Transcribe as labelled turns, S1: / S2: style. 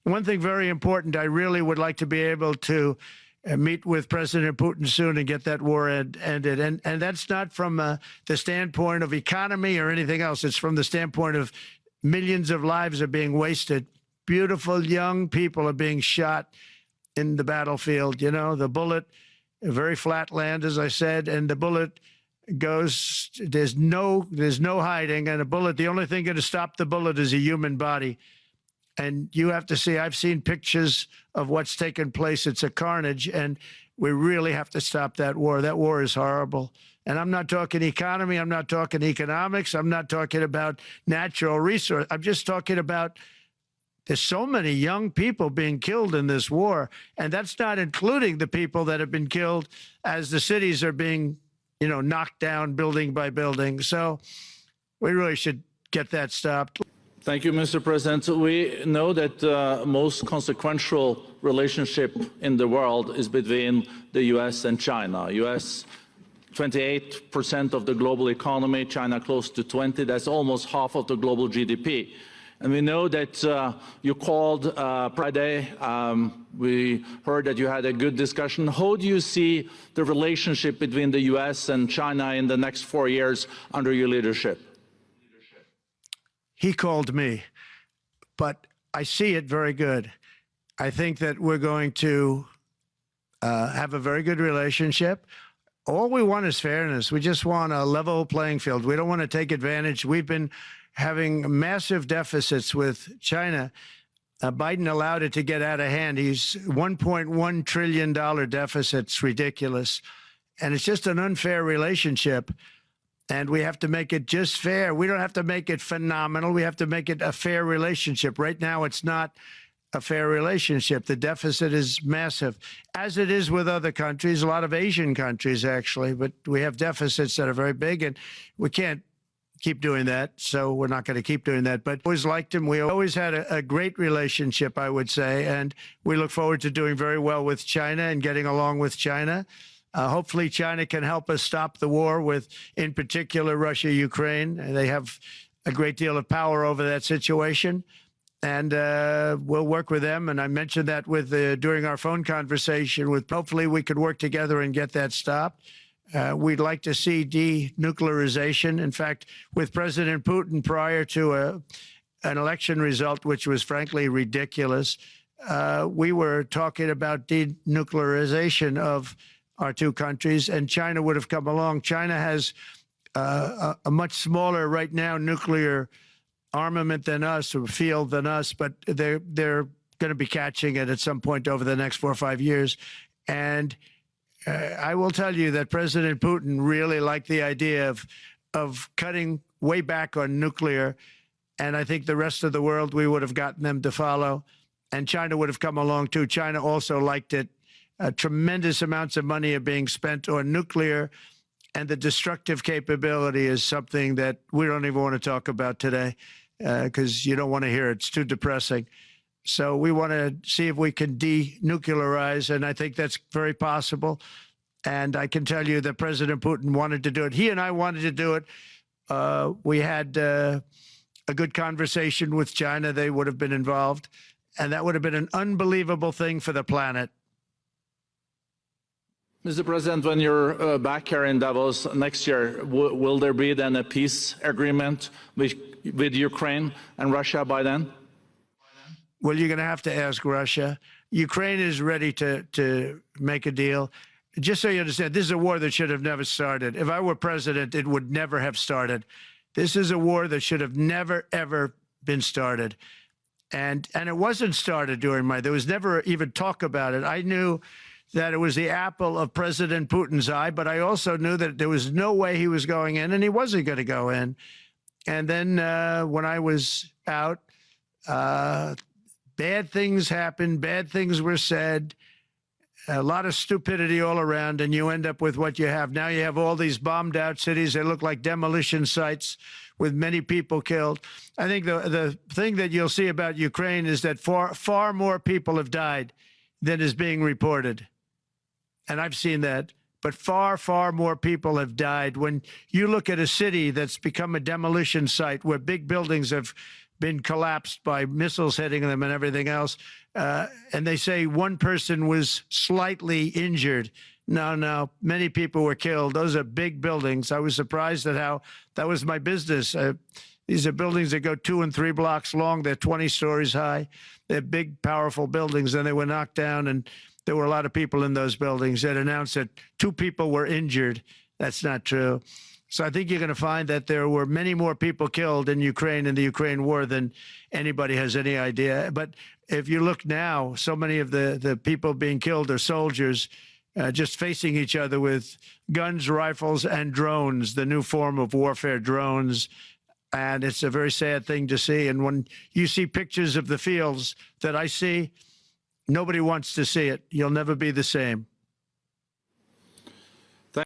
S1: one thing very important, I really would like to be able to meet with President Putin soon and get that war ended. And that's not from the standpoint of economy or anything else. It's from the standpoint of millions of lives are being wasted. Beautiful young people are being shot in the battlefield. You know, the bullet, very flat land, as I said, and the bullet goes, there's no hiding. And a bullet, the only thing going to stop the bullet is a human body. And you have to see, I've seen pictures of what's taken place. It's a carnage, and we really have to stop that war. That war is horrible. And I'm not talking economy. I'm not talking economics. I'm not talking about natural resource. I'm just talking about there's so many young people being killed in this war. And that's not including the people that have been killed as the cities are being, you know, knocked down building by building. So we really should get that stopped.
S2: Thank you, Mr. President. We know that the most consequential relationship in the world is between the U.S. and China. U.S. 28% of the global economy, China close to 20%. That's almost half of the global GDP. And we know that you called Friday. We heard that you had a good discussion. How do you see the relationship between the U.S. and China in the next 4 years under your leadership?
S1: He called me, but I see it very good. I think that we're going to have a very good relationship. All we want is fairness. We just want a level playing field. We don't want to take advantage. We've been having massive deficits with China. Biden allowed it to get out of hand. He's $1.1 trillion deficit. It's ridiculous. And it's just an unfair relationship. And we have to make it just fair. We don't have to make it phenomenal. We have to make it a fair relationship. Right now, it's not a fair relationship. The deficit is massive, as it is with other countries, a lot of Asian countries, actually. But we have deficits that are very big, and we can't keep doing that. So we're not going to keep doing that. But I always liked him. We always had a great relationship, I would say. And we look forward to doing very well with China and getting along with China. Hopefully, China can help us stop the war with, in particular, Russia, Ukraine. They have a great deal of power over that situation. And we'll work with them. And I mentioned that with during our phone conversation. With hopefully, we could work together and get that stopped. We'd like to see denuclearization. In fact, with President Putin, prior to an election result, which was frankly ridiculous, we were talking about denuclearization of our two countries, and China would have come along. China has a much smaller, right now, nuclear armament than us, or field than us, but they're going to be catching it at some point over the next 4 or 5 years. And I will tell you that President Putin really liked the idea of cutting way back on nuclear, and I think the rest of the world, we would have gotten them to follow, and China would have come along too. China also liked it. Tremendous amounts of money are being spent on nuclear, and the destructive capability is something that we don't even want to talk about today because you don't want to hear it. It's too depressing. So we want to see if we can denuclearize, and I think that's very possible. And I can tell you that President Putin wanted to do it. He and I wanted to do it. We had a good conversation with China. They would have been involved, and that would have been an unbelievable thing for the planet.
S2: Mr. President, when you're back here in Davos next year, will there be then a peace agreement with Ukraine and Russia by then?
S1: Well, you're going to have to ask Russia. Ukraine is ready to make a deal. Just so you understand, this is a war that should have never started. If I were president, it would never have started. This is a war that should have never, ever been started. And it wasn't started during there was never even talk about it. I knew that it was the apple of President Putin's eye, but I also knew that there was no way he was going in, and he wasn't going to go in. And then when I was out, bad things happened, bad things were said, a lot of stupidity all around, and you end up with what you have. Now you have all these bombed out cities. They look like demolition sites with many people killed. I think the thing that you'll see about Ukraine is that far more people have died than is being reported. And I've seen that. But far, far more people have died. When you look at a city that's become a demolition site where big buildings have been collapsed by missiles hitting them and everything else. And they say one person was slightly injured. No, many people were killed. Those are big buildings. I was surprised at how that was my business. These are buildings that go 2 and 3 blocks long. They're 20 stories high. They're big, powerful buildings, and they were knocked down, and there were a lot of people in those buildings. That announced that 2 people were injured. That's not true. So I think you're going to find that there were many more people killed in Ukraine in the Ukraine war than anybody has any idea. But if you look now, so many of the people being killed are soldiers just facing each other with guns, rifles, and drones, the new form of warfare, drones. And it's a very sad thing to see. And when you see pictures of the fields that I see, nobody wants to see it. You'll never be the same.